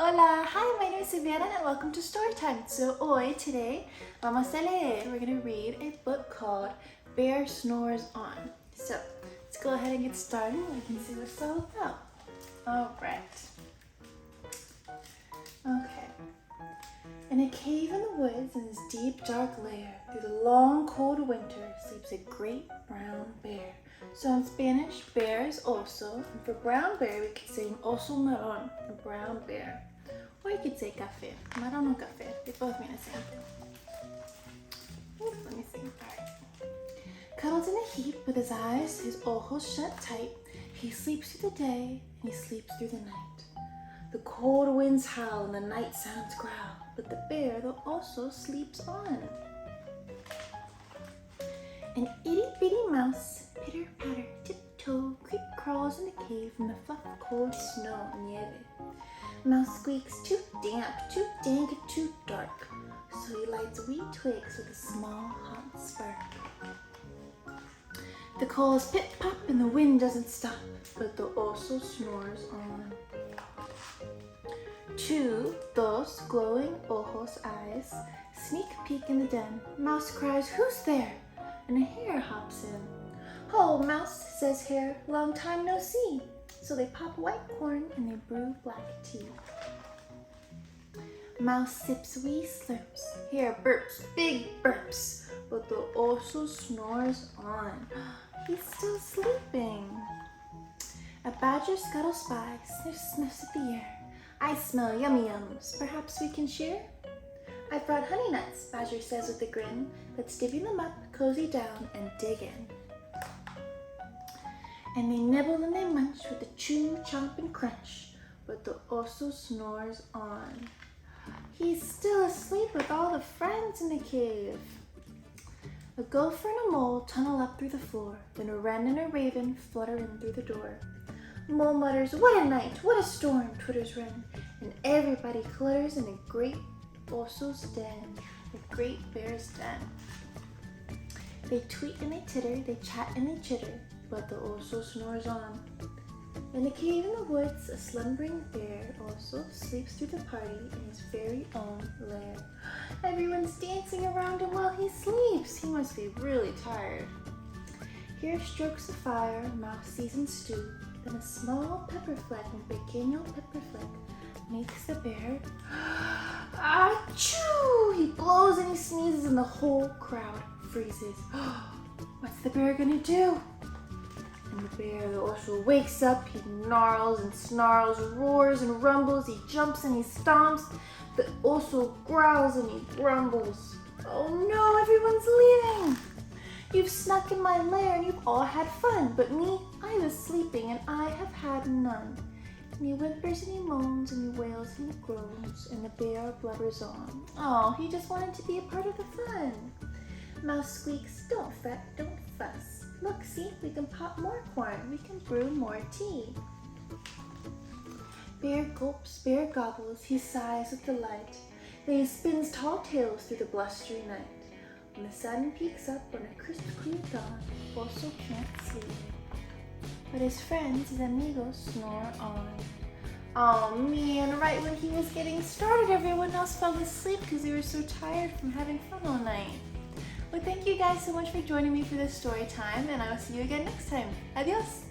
Hola, hi, my name is Savannah and welcome to Storytime. So today, vamos a leer. We're going to read a book called Bear Snores On. So let's go ahead and get started and we can see what it's all about. Alright. Okay. In a cave in the woods, in this deep, dark lair, through the long, cold winter, sleeps a great brown bear. So in Spanish, bear is oso, and for brown bear, we could say un oso marrón, a brown bear. Or you could say café, marrón o café. They both mean the same thing. Let me see. Alright. Cuddled in a heap with his eyes, his ojos shut tight, he sleeps through the day and he sleeps through the night. The cold winds howl and the night sounds growl, but the bear, though also, sleeps on. An itty-bitty mouse, pitter-patter, tiptoe, creep-crawls in the cave from the fluff of cold snow, nieve. Mouse squeaks, too damp, too dank, and too dark, so he lights wee twigs with a small hot spark. The coals pit-pop and the wind doesn't stop, but the oso snores on. Two, dos, glowing ojos eyes, sneak peek in the den. Mouse cries, "Who's there?" And a hare hops in. "Ho, Mouse," says Hare, "long time no see." So they pop white corn and they brew black tea. Mouse sips wee slurps. Hare burps, big burps, but the oso snores on. He's still sleeping. A badger scuttles by, sniffs, sniffs at the air. "I smell yummy yums. Perhaps we can share?" "I've brought honey nuts," Badger says with a grin. "Let's divvy them up, cozy down, and dig in." And they nibble and they munch with a chew, chomp, and crunch, but the oso snores on. He's still asleep with all the friends in the cave. A gopher and a mole tunnel up through the floor, then a wren and a raven flutter in through the door. Mole mutters, "What a night, what a storm," twitters wren, and everybody clutters in a great oso's den, a great bear's den. They tweet and they titter, they chat and they chitter, but the oso snores on. In the cave in the woods, a slumbering bear also sleeps through the party in his very own lair. Everyone's dancing around him while he sleeps. He must be really tired. Here strokes the fire, Mouse seasons stew, then a small pepper fleck, un pequeño pepper fleck, makes the bear achoo! He blows and he sneezes and the whole crowd freezes. What's the bear gonna do? And the bear also wakes up, he gnarls and snarls, roars and rumbles, he jumps and he stomps, but also growls and he grumbles. "Oh no, everyone's leaving! You've snuck in my lair and you've all had fun, but me, I was sleeping and I have had none." And he whimpers and he moans and he wails and he groans, and the bear blubbers on. Oh, he just wanted to be a part of the fun. Mouse squeaks, "Don't fret, don't fuss. Look, see, we can pop more corn, we can brew more tea." Bear gulps, bear gobbles, he sighs with delight. Then he spins tall tales through the blustery night. When the sun peeks up on a crisp, clear dawn, oso can't sleep. But his friends, his amigos, snore on. Oh man, right when he was getting started, everyone else fell asleep because they were so tired from having fun all night. Well, thank you guys so much for joining me for this story time, and I will see you again next time. Adios!